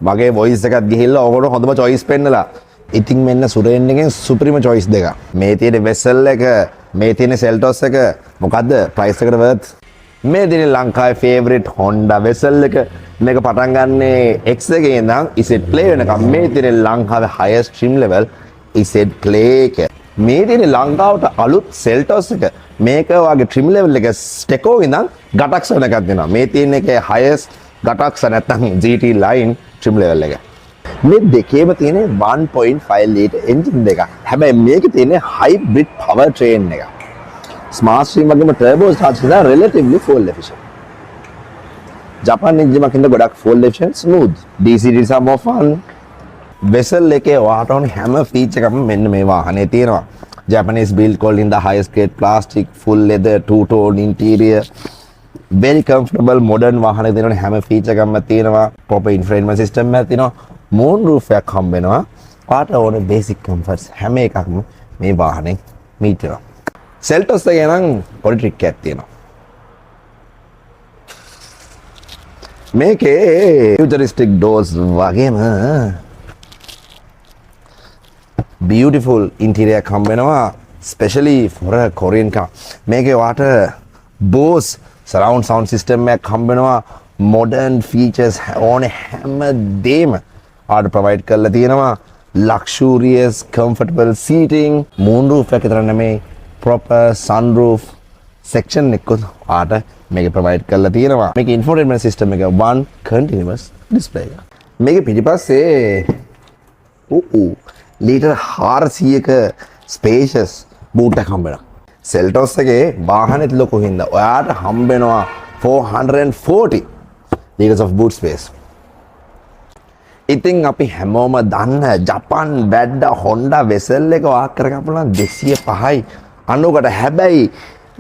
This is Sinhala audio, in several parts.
මගේ වොයිස් එකත් ගිහිල්ලා ඔයගොල්ලෝ හොඳම choice පෙන්නලා. ඉතින් මෙන්න සුරේන් එකෙන් සුපිරිම choice දෙක. මේ තියෙන වෙසල් එක, මේ තියෙන සෙල්ටොස් එක මොකද්ද price එකට worth? මේ තියෙන ලංකාවේ favorite Honda වෙසල් එක. මේක පටන් ගන්නේ X එකේ ඉඳන් ඉසෙට් play වෙනකම්. මේ තියෙන ලංකාවේ highest trim level ඉසෙට් play එක. මේ තියෙන ලංකාවට අලුත් සෙල්ටොස් එක. මේක වගේ trim level එක ස්ටෙකෝ ඉඳන් ගටක්ස් වෙනකක් දෙනවා. මේ තියෙන එකේ highest ගටක්ස් නැත්නම් GT line trim level එක. මේ දෙකේම තියෙන 1.5 litre engine දෙක. හැබැයි මේකේ තියෙන hybrid power train එක. smart stream වගේම turbo charge එක relatively fuel efficient. Japan engine එකකින්ද ගොඩක් fuel efficient smooth. DC නිසා more fun. Vessel එකේ ඔයාට ඕන හැම feature එකක්ම මෙන්න මේ වාහනේ තියෙනවා. Japanese build quality in the highest grade plastic, full leather, two-tone interior. Very comfortable modern වාහනේ තියෙන හැම feature එකක්ම තියෙනවා. Proper infotainment system එකක් තියෙනවා. moon roof එකක් හම්බ වෙනවා. ඔයාට ඕන basic comforts හැම එකක්ම මේ වාහනේ meet වෙනවා. Seltos එකේ නම් පොඩි trick එකක් තියෙනවා. මේකේ futuristic doors වගේම beautiful interior එකක් හම්බ වෙනවා, especially for a Korean car. මේකේ ඔයාට Bose surround sound system එකක් හම්බ වෙනවා, modern features ඕන හැම දෙයක්ම ඔයාට provide කරලා තියෙනවා. luxurious comfortable seating, moon roof එක විතර නෙමෙයි, proper sunroof section එකකුත් ඔයාට මේක provide කරලා තියෙනවා. මේක infotainment system එක one continuous display එක. මේක පිටිපස්සේ ලීටර් 400ක spacious boot එකක් හම්බ වෙනවා. Seltos එකේ වාහනේත් ලොකු හින්දා ඔයාට හම්බ වෙනවා 440 liters of boot space. ඉතින් අපි හැමෝම දන්න ජපාන් වැඩ Honda වෙසල් එක වාක් කරගන්න පුළුවන් 205යි 90කට. හැබැයි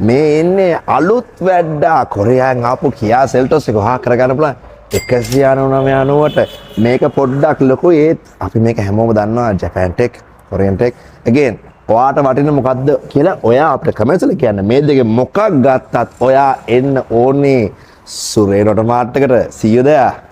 මේ එන්නේ අලුත් වැඩ කොරියාවෙන් ආපු Kia Seltos එක වාක් කරගන්න පුළුවන් 199ට. මේක පොඩ්ඩක් ලොකුයි. ඒත් අපි මේක හැමෝම දන්නවා Japan Tech, Korean Tech. Again ඔයාට වටින මොකද්ද කියලා ඔයා අපිට කමෙන්ට්ස් වල කියන්න. මේ දෙකේ මොකක් ගත්තත් ඔයා එන්න ඕනේ සුරේන් ඔටෝමාර්ට් එකට. See you there.